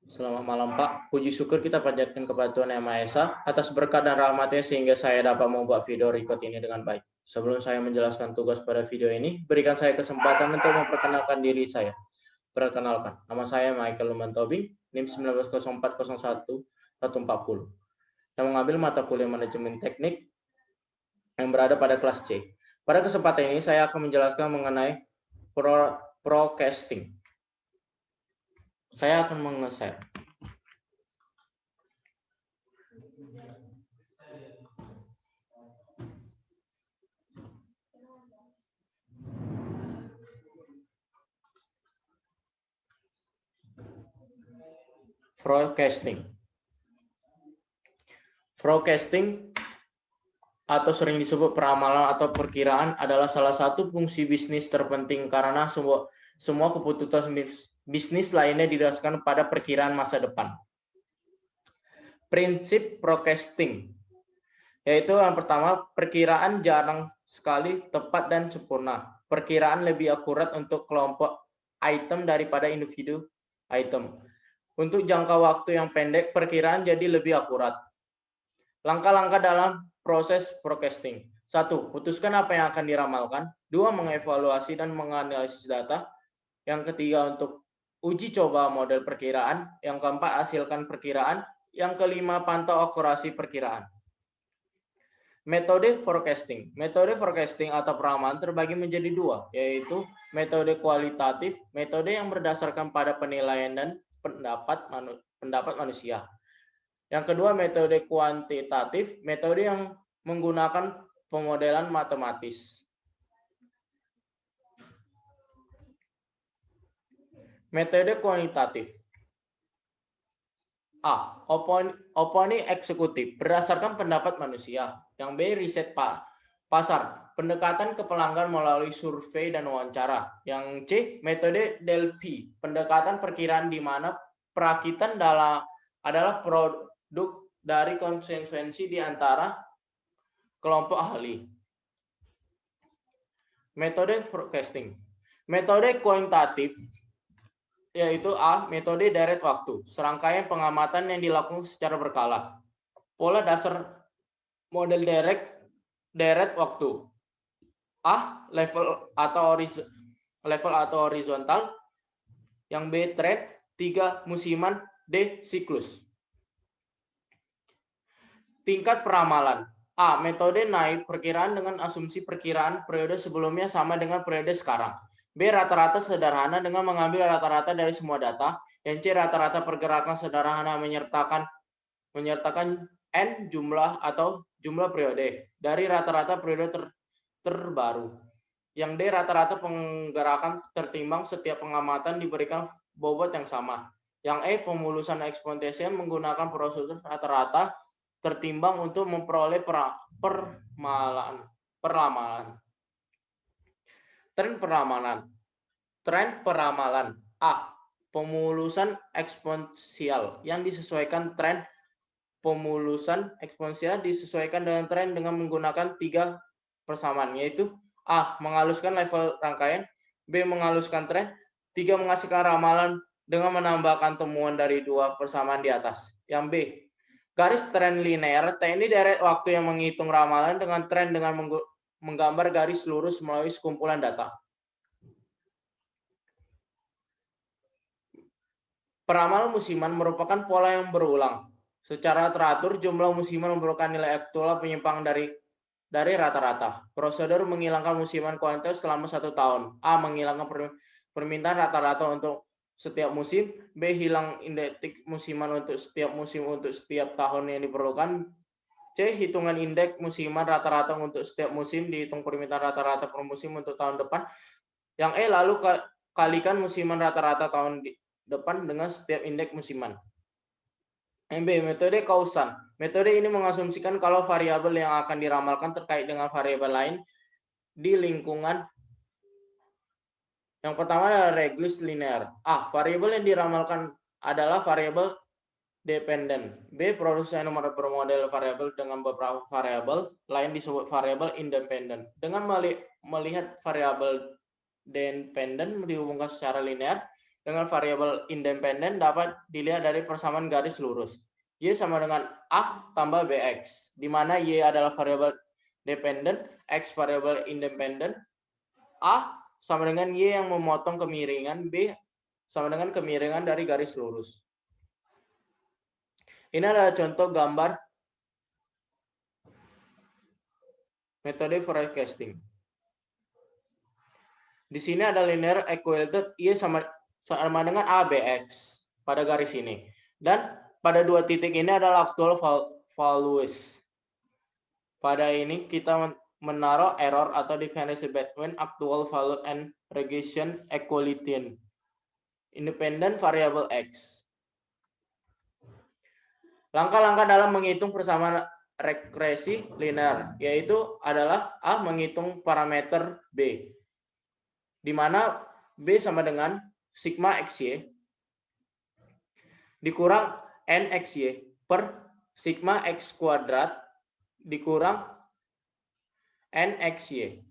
Selamat malam Pak. Puji syukur kita panjatkan kepada Tuhan Yang Maha Esa atas berkat dan rahmatnya sehingga saya dapat membuat video record ini dengan baik. Sebelum saya menjelaskan tugas pada video ini, berikan saya kesempatan untuk memperkenalkan diri saya. Perkenalkan, nama saya Michael Luman Tobing, NIM 190401-140, yang mengambil mata kuliah manajemen teknik yang berada pada kelas C. Pada kesempatan ini saya akan menjelaskan mengenai broadcasting. Saya akan meng-share. Forecasting atau sering disebut peramalan atau perkiraan adalah salah satu fungsi bisnis terpenting karena semua keputusan bisnis lainnya didasarkan pada perkiraan masa depan. Prinsip forecasting yaitu yang pertama, perkiraan jarang sekali tepat dan sempurna. Perkiraan lebih akurat untuk kelompok item daripada individu item. Untuk jangka waktu yang pendek, perkiraan jadi lebih akurat. Langkah-langkah dalam proses forecasting. 1. Putuskan apa yang akan diramalkan. 2. Mengevaluasi dan menganalisis data. Yang ketiga, untuk uji coba model perkiraan. Yang keempat, hasilkan perkiraan. Yang kelima, pantau akurasi perkiraan. Metode forecasting. Metode forecasting atau peramalan terbagi menjadi dua, yaitu metode kualitatif, metode yang berdasarkan pada penilaian dan pendapat manusia. Yang kedua, metode kuantitatif, metode yang menggunakan pemodelan matematis. Metode kuantitatif. A. Opini eksekutif, berdasarkan pendapat manusia. Yang B. Riset pasar, pendekatan ke pelanggan melalui survei dan wawancara. Yang C. Metode Delphi, pendekatan perkiraan di mana perakitan adalah produk dari konsensusi di antara kelompok ahli. Metode forecasting. Metode kuantitatif yaitu A. Metode deret waktu, serangkaian pengamatan yang dilakukan secara berkala. Pola dasar model deret waktu. A. Level atau horizontal. Yang B. Trend. 3. Musiman. D. Siklus. Tingkat peramalan. A. Metode naik perkiraan dengan asumsi perkiraan periode sebelumnya sama dengan periode sekarang. B. Rata-rata sederhana dengan mengambil rata-rata dari semua data. Yang C. Rata-rata pergerakan sederhana menyertakan N jumlah periode dari rata-rata periode terbaru. Yang D. Rata-rata penggerakan tertimbang setiap pengamatan diberikan bobot yang sama. Yang E. Pemulusan eksponensial menggunakan prosedur rata-rata tertimbang untuk memperoleh peramalan. Tren peramalan. A. Pemulusan eksponensial yang disesuaikan tren pemulusan eksponensial disesuaikan dengan tren dengan menggunakan 3 persamaan, yaitu A. Menghaluskan level rangkaian. B. Menghaluskan tren. 3. Menghasilkan ramalan dengan menambahkan temuan dari 2 persamaan di atas. Yang B. Garis tren linear, teknik deret waktu yang menghitung ramalan dengan tren dengan menggambar garis lurus melalui sekumpulan data. Peramalan musiman merupakan pola yang berulang. Secara teratur, jumlah musiman merupakan nilai aktual penyimpang dari rata-rata. Prosedur menghilangkan musiman kuantitas selama 1 tahun. A. Menghilangkan permintaan rata-rata untuk setiap musim. B. Hilang indeks musiman untuk setiap musim untuk setiap tahun yang diperlukan. C. Hitungan indeks musiman rata-rata untuk setiap musim, dihitung permintaan rata-rata per musim untuk tahun depan. Yang E. Lalu kalikan musiman rata-rata tahun depan dengan setiap indeks musiman. Yang B. Metode kausan. Metode ini mengasumsikan kalau variabel yang akan diramalkan terkait dengan variabel lain di lingkungan. Yang pertama adalah regress linear. A. Variabel yang diramalkan adalah variabel dependen. B. Produksi nomor bermodel variabel dengan beberapa variabel lain disebut variabel independen. Dengan melihat variabel dependen dihubungkan secara linear dengan variabel independen dapat dilihat dari persamaan garis lurus. Y sama dengan A tambah BX, di mana Y adalah variabel dependen, X variabel independen, A sama dengan Y yang memotong kemiringan, B sama dengan kemiringan dari garis lurus. Ini adalah contoh gambar metode forecasting. Di sini ada linear equated Y sama dengan ABX pada garis ini. Dan pada dua titik ini adalah actual values. Pada ini kita menaruh error atau difference between actual value and regression equality independent variable X. Langkah-langkah dalam menghitung persamaan regresi linear, yaitu adalah A menghitung parameter B, di mana B sama dengan sigma XY dikurang NXY per sigma X kuadrat dikurang NXY.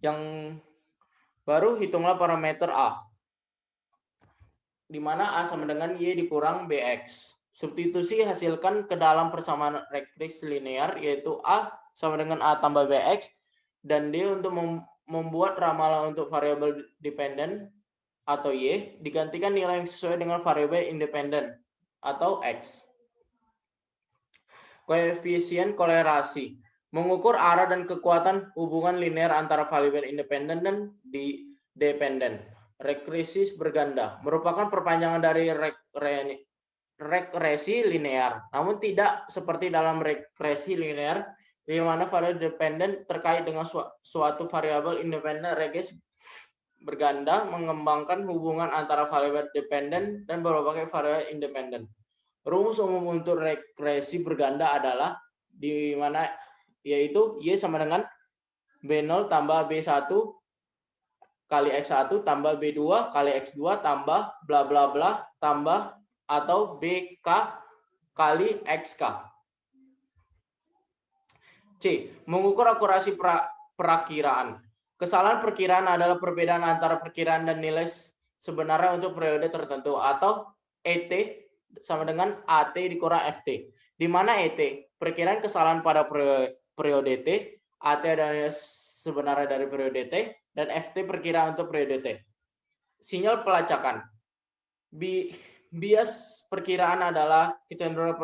Yang baru hitunglah parameter A, di mana A sama dengan Y dikurang BX. Substitusi hasilkan ke dalam persamaan regresi linear, yaitu A sama dengan A tambah BX, dan D untuk membuat ramalan untuk variabel dependen atau Y, digantikan nilai yang sesuai dengan variabel independen atau X. Koefisien kolerasi mengukur arah dan kekuatan hubungan linear antara variabel independen dan dependen. Regresi berganda merupakan perpanjangan dari regresi linear, namun tidak seperti dalam regresi linear di mana variabel dependen terkait dengan suatu variabel independen. Regresi berganda mengembangkan hubungan antara variabel dependen dan berbagai variabel independen. Rumus umum untuk regresi berganda adalah di mana yaitu Y sama dengan B0 tambah B1 kali X1 tambah B2 kali X2 tambah bla bla bla tambah atau BK kali XK. C. Mengukur akurasi perakiraan. Kesalahan perkiraan adalah perbedaan antara perkiraan dan nilai sebenarnya untuk periode tertentu, atau ET sama dengan AT dikurang FT. Di mana ET perkiraan kesalahan pada periode T, AT adalah sebenarnya dari periode T, dan FT perkiraan untuk periode T. Sinyal pelacakan. Bias perkiraan adalah kecenderungan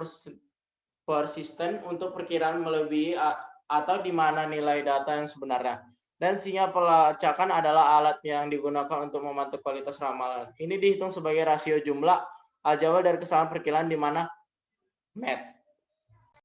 persisten untuk perkiraan melebihi atau di mana nilai data yang sebenarnya. Dan sinyal pelacakan adalah alat yang digunakan untuk memantau kualitas ramalan. Ini dihitung sebagai rasio jumlah aljabar dari kesalahan perkiraan di mana MET.